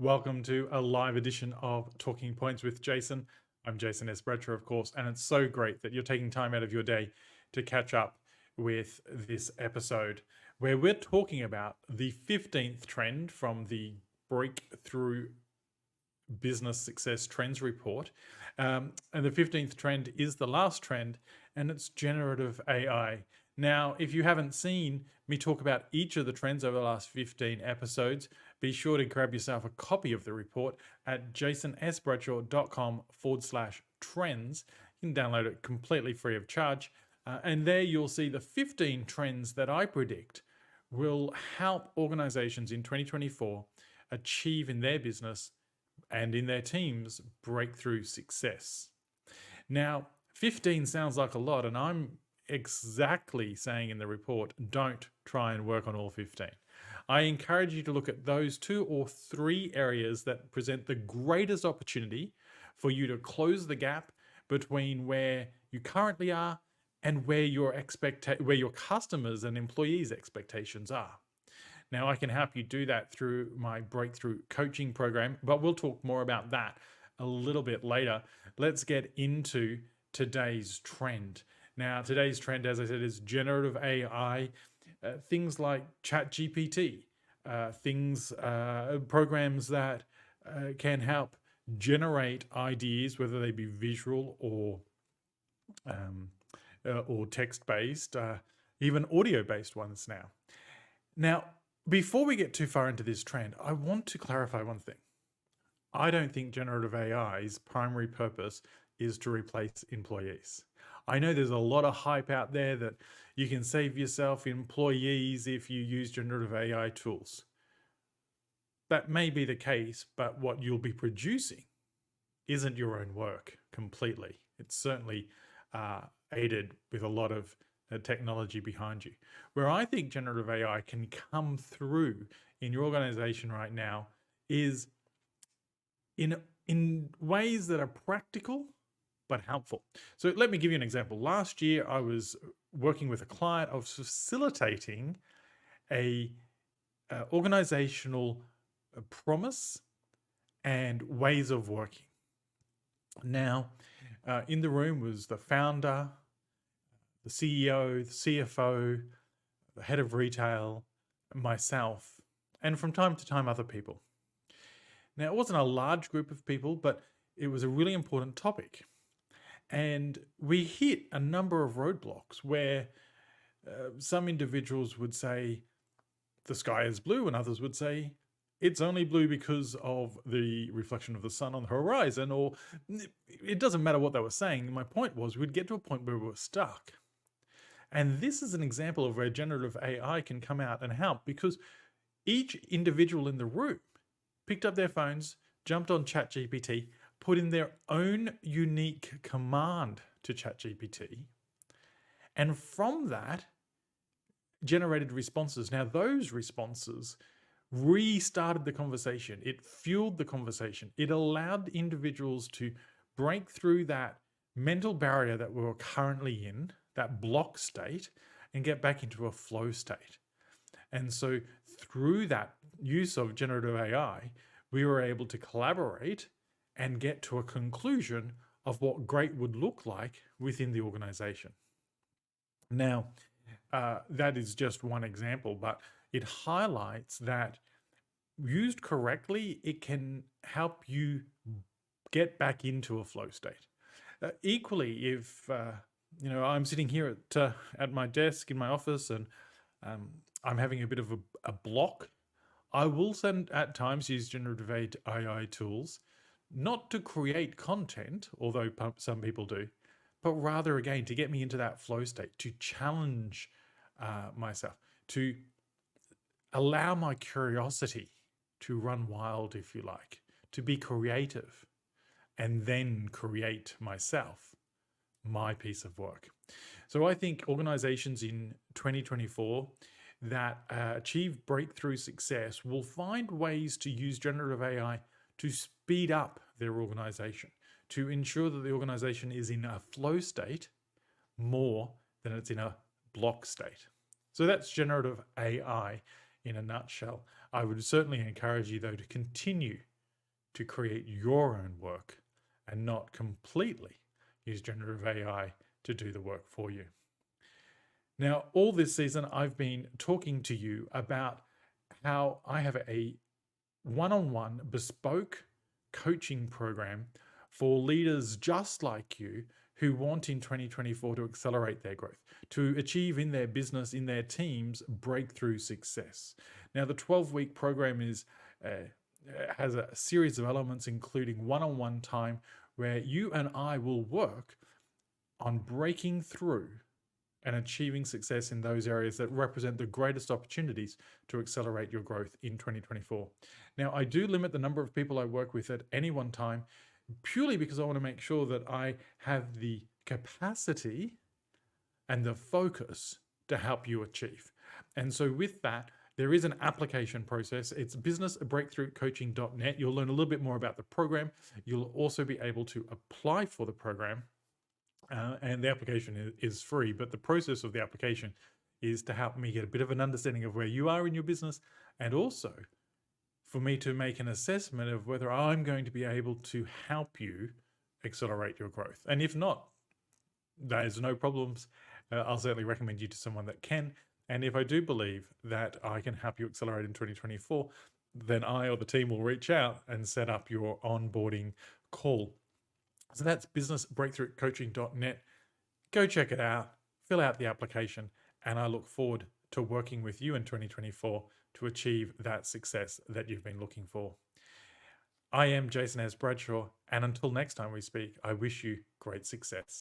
Welcome to a live edition of Talking Points with Jason. I'm Jason S. Bradshaw, of course, and it's so great that you're taking time out of your day to catch up with this episode where we're talking about the 15th trend from the Breakthrough Business Success Trends Report. And the 15th trend is the last trend, and it's generative AI. Now, if you haven't seen me talk about each of the trends over the last 15 episodes, be sure to grab yourself a copy of the report at jasonsbradshaw.com/trends. You can download it completely free of charge. And there you'll see the 15 trends that I predict will help organizations in 2024 achieve in their business and in their teams breakthrough success. Now, 15 sounds like a lot, and I'm exactly saying in the report, don't try and work on all 15. I encourage you to look at those 2 or 3 areas that present the greatest opportunity for you to close the gap between where you currently are and where your customers and employees' expectations are. Now, I can help you do that through my breakthrough coaching program, but we'll talk more about that a little bit later. Let's get into today's trend. Now, today's trend, as I said, is generative AI, things like ChatGPT, programs that can help generate ideas, whether they be visual or text-based, even audio-based ones now. Now, before we get too far into this trend, I want to clarify one thing. I don't think generative AI's primary purpose is to replace employees. I know there's a lot of hype out there that you can save yourself employees if you use generative AI tools. That may be the case, but what you'll be producing isn't your own work completely. It's certainly aided with a lot of technology behind you. Where I think generative AI can come through in your organization right now is in ways that are practical but helpful. So let me give you an example. Last year, I was working with a client. I was facilitating a organizational promise and ways of working. Now, in the room was the founder, the CEO, the CFO, the head of retail, myself, and from time to time, other people. Now, it wasn't a large group of people, but it was a really important topic. And we hit a number of roadblocks where some individuals would say the sky is blue, and others would say it's only blue because of the reflection of the sun on the horizon, or it doesn't matter what they were saying. My point was we'd get to a point where we were stuck. And this is an example of where generative AI can come out and help, because each individual in the room picked up their phones, jumped on ChatGPT, put in their own unique command to ChatGPT, and from that generated responses. Now, those responses restarted the conversation. It fueled the conversation. It allowed individuals to break through that mental barrier that we were currently in, that block state, and get back into a flow state. And so through that use of generative AI, we were able to collaborate and get to a conclusion of what great would look like within the organization. Now, that is just one example, but it highlights that used correctly, it can help you get back into a flow state. Equally, if I'm sitting here at my desk in my office and I'm having a bit of a block, I will at times use generative AI tools, not to create content, although some people do, but rather, again, to get me into that flow state, to challenge myself, to allow my curiosity to run wild, if you like, to be creative, and then create myself, my piece of work. So I think organizations in 2024 that achieve breakthrough success will find ways to use generative AI to speed up their organization, to ensure that the organization is in a flow state more than it's in a block state. So that's generative AI in a nutshell. I would certainly encourage you, though, to continue to create your own work and not completely use generative AI to do the work for you. Now, all this season, I've been talking to you about how I have a one-on-one bespoke coaching program for leaders just like you who want in 2024 to accelerate their growth, to achieve in their business, in their teams, breakthrough success. Now, the 12-week program has a series of elements, including one-on-one time where you and I will work on breaking through and achieving success in those areas that represent the greatest opportunities to accelerate your growth in 2024. Now, I do limit the number of people I work with at any one time purely because I want to make sure that I have the capacity and the focus to help you achieve. And so with that, there is an application process. It's businessbreakthroughcoaching.net. You'll learn a little bit more about the program. You'll also be able to apply for the program. And the application is free, but the process of the application is to help me get a bit of an understanding of where you are in your business, and also for me to make an assessment of whether I'm going to be able to help you accelerate your growth. And if not, there's no problems. I'll certainly recommend you to someone that can. And if I do believe that I can help you accelerate in 2024, then I or the team will reach out and set up your onboarding call. So that's businessbreakthroughcoaching.net. Go check it out, fill out the application, and I look forward to working with you in 2024 to achieve that success that you've been looking for. I am Jason S. Bradshaw, and until next time we speak, I wish you great success.